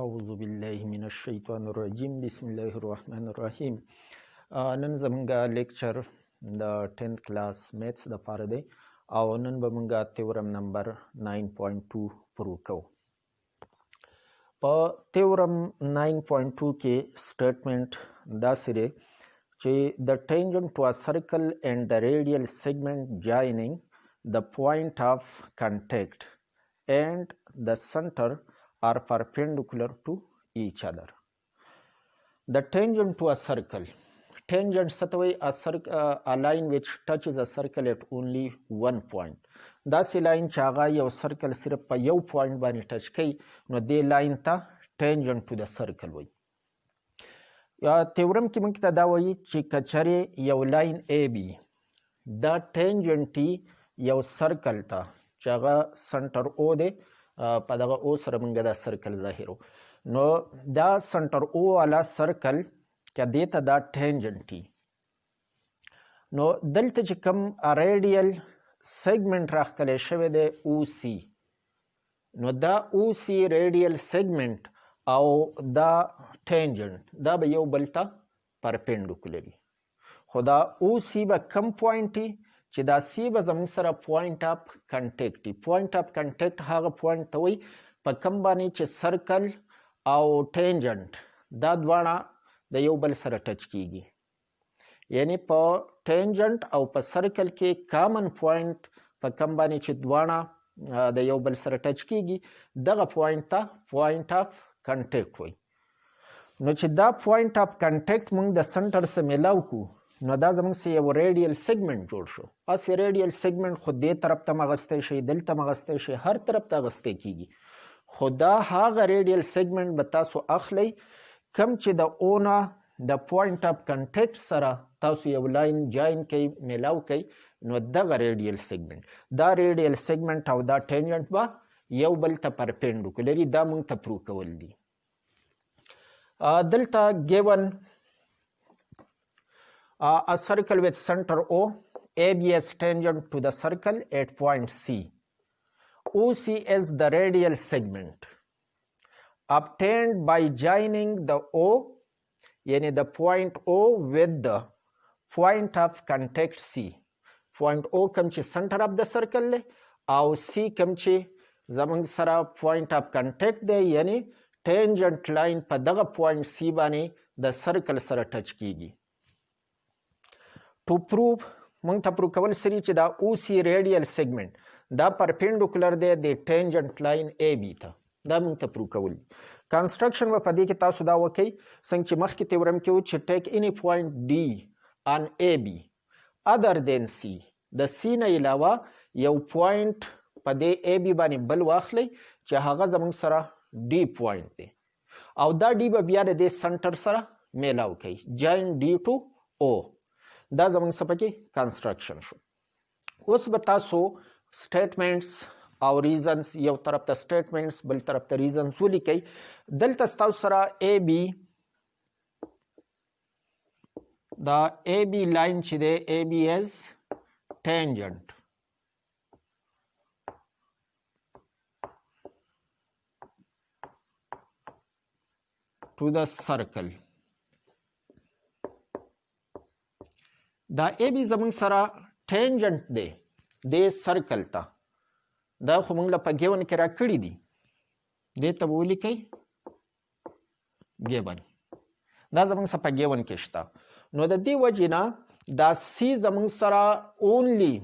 اعوذ بالله من الشیطان الرجیم بسم الله الرحمن الرحیم. نن زمونږه لیکچر د 10th کلاس میتھس د پاره دی او نن به مونږه تیورم نمبر 9.2 پرو کوو. په تیورم 9.2 کې سټیټمنټ داسې دی چې the tangent to a circle and the radial segment joining the point of contact and the center are perpendicular to each other. The tangent to a circle. Tangent ستوي a line which touches a circle at only one point. داسې لاین چې هغه یو سرکل صرف په یو پوینټ باندې ټچ کوي نو دې لاین ته tangent to the circle وایي. یا تیورم کې موږ ته دا وایي چې کچرې یو لاین AB دا tangent یو سرکل ته چې هغه سنټر او دی په دغه او سره موږ دا سرکل ظاهرو نو دا سنټر او والا سرکل که دې ته دا ټینجنټ نو دلته چې کوم ریډیل سیګمنټ راښکلی شوی دی او سی نو دا او سی ریډیل سیګمنټ او دا ټینجنټ دا به یو بل ته پرپینډیکولر خو دا او سی به کم پوینټ چې دا سی به زموږ سره پوینټ اف کنټیکټ وي. پوینټ اف کنټیکټ هغه پوینټ ته وایي په کم باندې چې سرکل او ټینجنټ دا دواړه د یو بل سره ټچ کیږي. یعنی په ټینجنټ او په سرکل کې کامن پوینټ په کم باندې چې دواړه د یو بل سره ټچ کیږي دغه پوینټ ته پوینټ اف کنټیکټ وایي. نو چې دا پوینټ اف کنټیکټ موږ د سنټر سره میلاو کړو نو دا زموږ سه یو ریډیل سیګمنټ جوړ شو. هسې ریډیل سیګمنټ خو دې طرف ته هم اغوستی شي دلته هم اغوستی شي هر طرف ته اغوستی کیږي خو دا هغه ریډیل سیګمنټ به تاسو اخلئ کم چې د او نه د پوینټ اف کنټیکټ سره تاسو یو لاین جاین کوئ میلاو کوئ نو دغه ریډیل سیګمنټ دا ریډیل سیګمنټ او دا ټینجنټ به یو بل ته پرپینډیکولري دا موږ ته پرو کول دي. دلته ګیون a circle with center O, AB as tangent to the circle at point C. OC is the radial segment obtained by joining the O, yani the point O with the point of contact C. Point O come to center of the circle le, او C come to زمنګ سره point of contact دی یعنی tangent line په دغه point C باندې د circle سره ټچ کیږي. To prove موږ ته پرو کول سری چې دا او سی ریډیل سیګمنټ دا پرپینډیکولر دی د ټینجنټ لاین ای بی ته دا موږ ته پرو کول. کنسټرکشن په دې کې تاسو دا وکئ څنګه چې مخکې تیورم کې و چې ټیک اني پوینټ ډي ان ای بی ادر دین سی د سی نه علاوه یو پوینټ په دې ای بی باندې بل واخلئ چې هغه زموږ سره ډي پوینټ دی او دا ډي به بیا د دې سنټر سره میلاو کوي جاین ډي ټو او دا زمونږ څه پکې کنسټرکشن شو. اوس به تاسو سټیټمنټس او ریزنز یو طرف ته سټیټمنټس بل طرف ته ریزنز ولیکئ. دلته ستاسو سره ای بی دا ای بی لاین چې دی ای بی از ټینجنټ ټو د سرکل دا ای بی زمونږ سره ټینجنټ دی دې سرکل ته دا خو موږ له په ګیون کې راکړي دي دې ته به ولیکئ ګیون دا زمونږ سره په ګیون کې شته نو د دې وجې نه دا سی زمونږ سره اونلی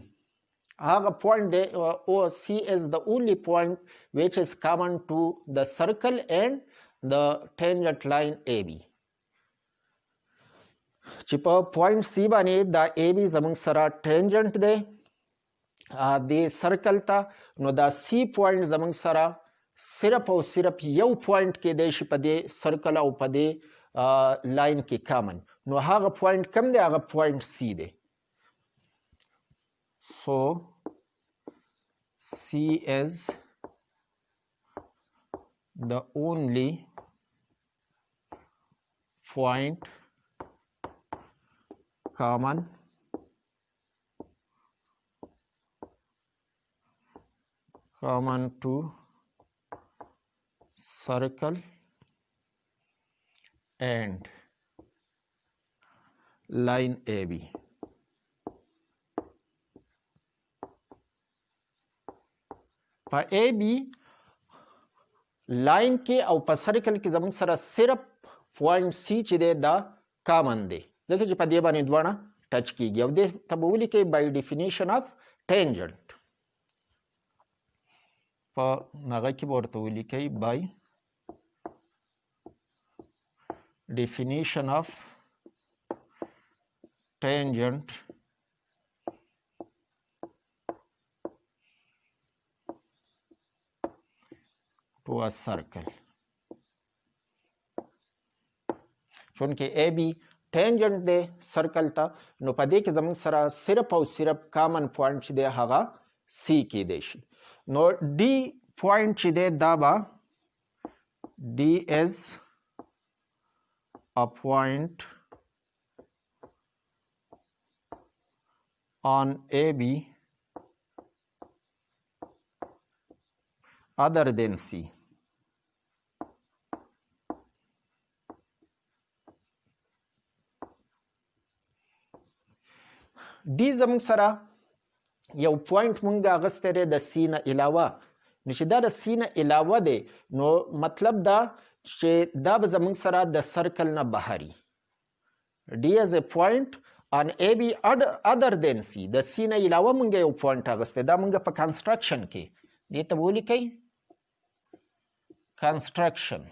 هغه پوینټ دی او سی از د اونلی پوینټ ویچ از کامن ټو د سرکل اینډ د ټینجنټ لاین ای بی چې په پوینټ سی باندې دا ای بی زموږ سره ټینجنټ دی د سرکل ته نو دا سی پوینټ زموږ سره صرف او صرف یو پوینټ کې دی چې په دې سرکل او په دې لاین کې کامن نو هغه پوینټ کم دی هغه پوینټ سی دی. سو سی از the only point common to circle and line AB. په AB لاین کې او په سرکل کې زموږ سره صرف پوینټ C چې دی دا کامن دی ځکه چې په دې باندې دواړه ټچ کیږي او دې ته به ولیکئ by definition of tangent. په هغه کې به ورته ولیکئ by definition of tangent to a circle. چونکه AB ټینجنټ دی سرکل ته نو په دې کې زموږ سره صرف او صرف کامن پوینټ چې دی هغه C کېدی شي. نو D پوینټ چې دی دا به D is a point on AB other than C. D زموږ سره یو پوینټ مونږ اغستی دی د C نه علاوه نو چې دا د C نه علاوه دی نو مطلب دا چې دا به زموږ سره د سرکل نه بهري. D is a point on AB other than C. د C نه علاوه مونږ یو پوینټ اغستی دا مونږ په کنسټرکشن کې دې ته ولیکئ کنسټرکشن.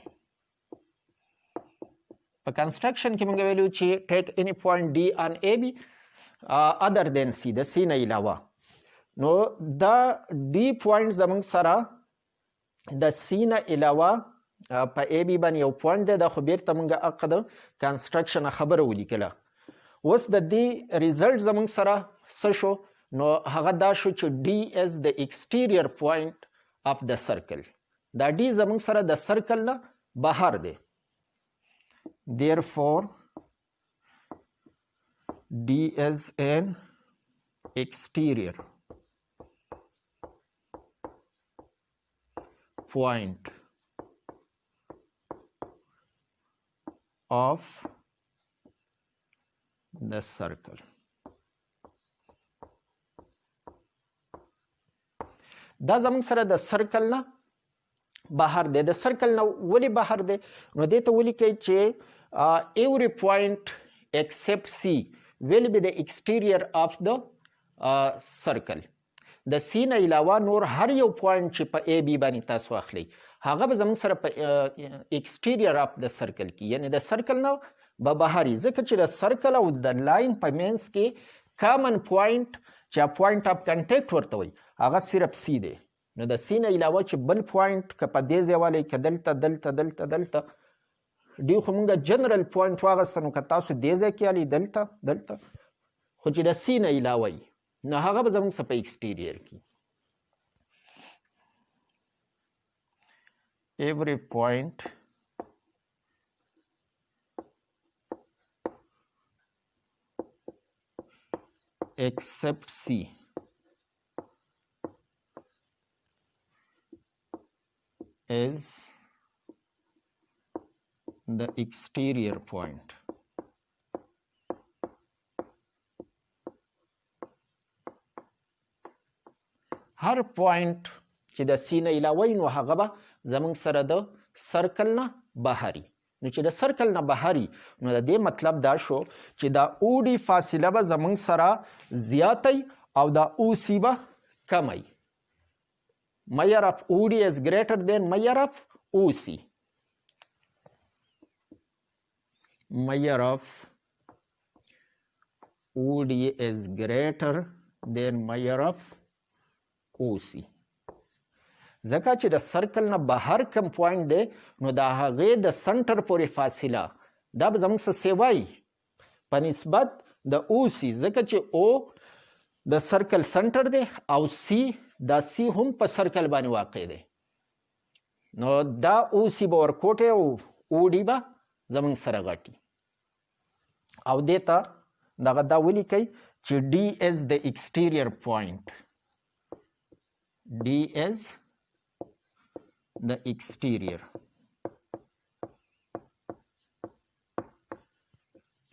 په کنسټرکشن کې مونږ ویلو چې take any point D on AB other than C د C نه علاوه نو دا D پوینټ زموږ سره د C نه علاوه په AB باندې یو پوینټ دی دا خو بیرته مونږ هغه د کنسټرکشن خبره ولیکله. اوس د دې ریزلټ زموږ سره څه شو نو هغه دا شو چې D is the exterior point of the circle. دا D زموږ سره د سرکل نه بهر دی. Therefore D is an exterior point of the circle. دا زموږ سره د سرکل نه بهر دی. د سرکل نه ولې بهر دی نو دې ته ولیکئ چې every point except C will be the exterior of the circle. د C نه علاوه نور هر یو پوینټ چې په AB باندې تاسو اخلئ هغه به زموږ سره په exterior of the circle کې یعنی د سرکل نه به بهري ځکه چې د سرکل او د لاین په منځ کې کامن پوینټ چې پوینټ اف کنټیکټ ورته وایي هغه صرف C دی. نو د C نه علاوه چې بل پوینټ که په دې ځای والی که دلته دی خو مونږ جنرال پوینټ واغسته نو که تاسو دې ځای کې یالي دلته خو چې د C نه علاوه وي نو هغه به زموږ څه په ایکسټیریر کې every point except C is the exterior point. هر پوینټ چې د C نه علاوه نو هغه به زموږ سره د سرکل نه بهري. نو چې د سرکل نه بهري نو د دې مطلب دا شو چې دا OD فاصله به زموږ سره زیاتی او دا OC به کمی. Measure of OD is greater than measure of OC. Measure of OD is greater than measure of OC. ځکه چې د سرکل نه بهر کم پوینټ دی نو د هغې د سنټر پورې فاصله دا به زموږ څه وایي په نسبت د OC ځکه چې O د سرکل سنټر دی او C دا C هم په سرکل باندې واقع دی نو دا OC به ورکوټی او OD به زموږ سره غټي او دې ته دغه دا ولیکئ چې D is the exterior point. D is the exterior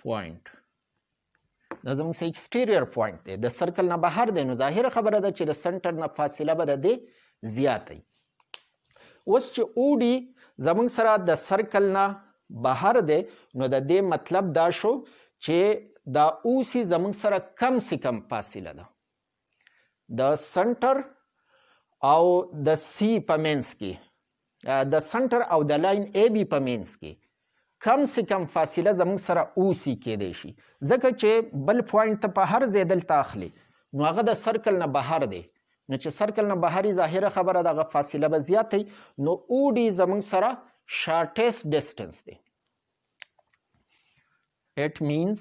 پوینټ دا زموږ څه ایکسټیریر پوینټ دی، د سرکل نه بهر دی، نو ظاهره خبره ده چې د سنټر نه فاصله به د دې زیاته وي. اوس چې اوډي زموږ سره د سرکل نه بهر دی، نو د دې مطلب دا شو چې دا اوسي زموږ سره کم سے کم فاصله ده د سنټر او د سی په منځ کې، د سنټر او د لاین ای بي په منځ کې کم سے کم فاصله زموږ سره اوسي کېدی شي، ځکه چې بل پوینټ ته په هر ځای دلته اخلي نو هغه د سرکل نه بهر دی، نو چې سرکل نه بهري ظاهره خبره ده هغه فاصله به زیاته وي، نو اوډي زموږ سره شارټیسټ ډسټنس دی. It means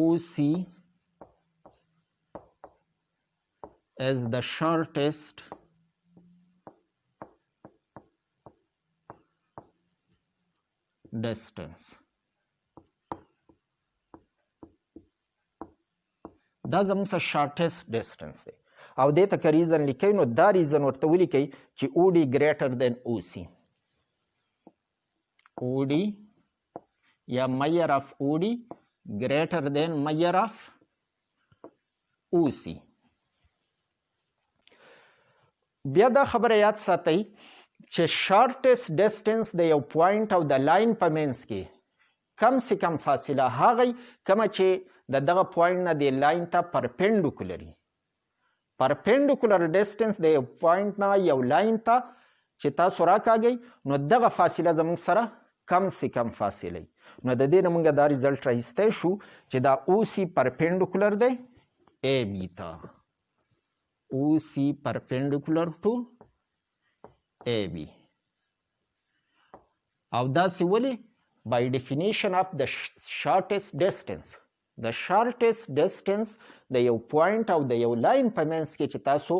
OC is the shortest distance. دا زموږ سره شارټیسټ ډسټنس دی او دې ته که ریزن لیکئ نو دا ریزن ورته ولیکئ چې اوډي ګریټر دین اوسي. اوډي یا میئر آف اوډي greater than measure of OC. بیا دا خبره یاد ساتئ چې شارټیسټ ډسټنس د یو پوینټ او د لاین په منځ کې کم سے کم فاصله هغه کومه چې د دغه پوینټ نه د لاین ته پرپینډیکولري. پرپینډیکولر ډسټنس د یو پوینټ نه یو لاین ته چې تاسو راکاږئ نو دغه فاصله زموږ سره کم سے کم فاصله. نو د دې نه موږ دا ریزلټ راایستی شو چې دا اوسي پرپینډیکولر دی ای بي ته. اوسي پرپینډیکولر ټو ای بي. او داسې ولې؟ by definition of the shortest distance. د شارټیسټ ډسټنس د یو پوینټ او د یو لاین په منځ کې چې تاسو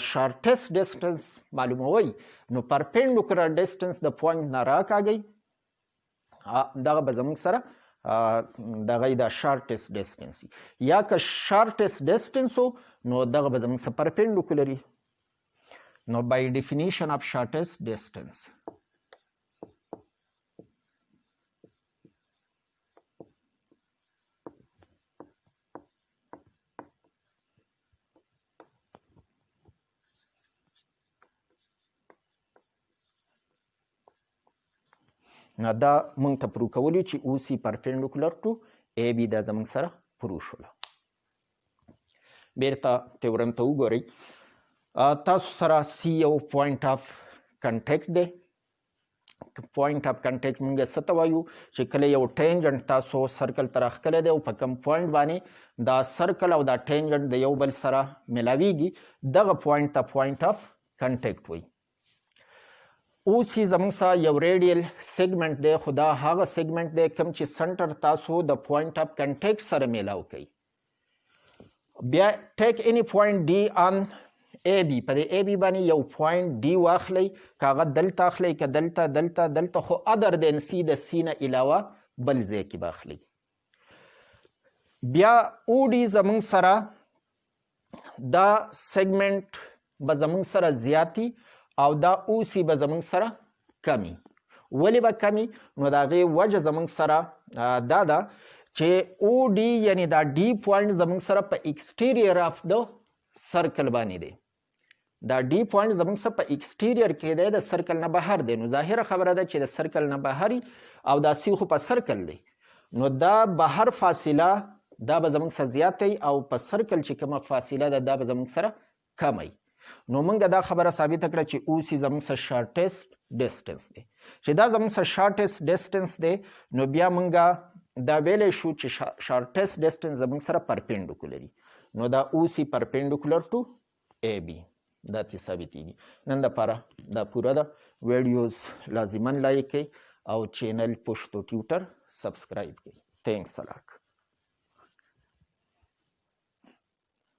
شارټیسټ ډسټنس معلوموئ نو پرپینډیکولر ډسټنس د پوینټ نه راکاږئ دغه به زموږ سره دغه د شارټیسټ ډسټنس یا که شارټیسټ ډسټنس و نو دغه به زموږ سره پرپینډیکولر وي. نو by definition of shortest distance نو دا موږ ته پرو کولی چې اوسي پرپینډیکولر ټو ای بي دا زموږ سره پرو شوله. بیرته تیورم ته وګورئ. تاسو سره سی یو پوینټ آف کنټیکټ دی. پوینټ آف کنټیکټ موږ څه ته وایو چې کله یو ټینجنټ تاسو سرکل ته راښکلی دی او په کوم پوینټ باندې دا سرکل او دا ټینجنټ د یو بل سره ملاویږي دغه پوینټ ته پوینټ آف کنټیکټ وایي. اوسي زموږ سره یو ریډیل سیګمنټ دی خو دا هغه سیګمنټ دی کوم چې سنټر تاسو د پوینټ آف کنټیکټ سره میلاو کوي. بیا ټیک اینی پوینټ ډي آن ای بي. په دې ای بي باندې یو پوینټ ډي واخلئ، که هغه دلته اخلئ که دلته خو ادر دین سی د سی نه علاوه بل ځای کې به اخلئ. بیا اوډي زموږ سره دا سیګمنټ به زموږ سره زیاتی او دا اوسي به زموږ سره کمی. ولې به کمی؟ نو د هغې وجه زموږ سره دا ده چې او ډي یعنې دا ډي پوینټ زموږ سره په ایکسټیریر آف د سرکل باندې دی. دا ډي پوینټ زموږ سره په ایکسټیریر کې دی، د سرکل نه بهر دی. نو ظاهره خبره ده چې د سرکل نه بهري او دا سی خو په سرکل دی نو دا بهر فاصله دا به زموږ سره زیاتی او په سرکل چې کومه فاصله ده دا به زموږ سره کمی. نو موږ دا خبره ثابته کړه چې اوسي زموږ سره شارټیسټ ډسټنس دی. چې دا زموږ سره شارټیسټ ډسټنس دی نو بیا موږ دا ویلی شو چې شارټیسټ ډسټنس زموږ سره پرپینډیکولري. نو دا اوسي پرپینډیکولر ټو ای بي دا تی ثابتېږي. نن دپاره دا پوره ده. ویډیوز لازما لایک کړئ او چینل پشتو ټیوټر سبسکرایب کړئ. تھینکس a lot.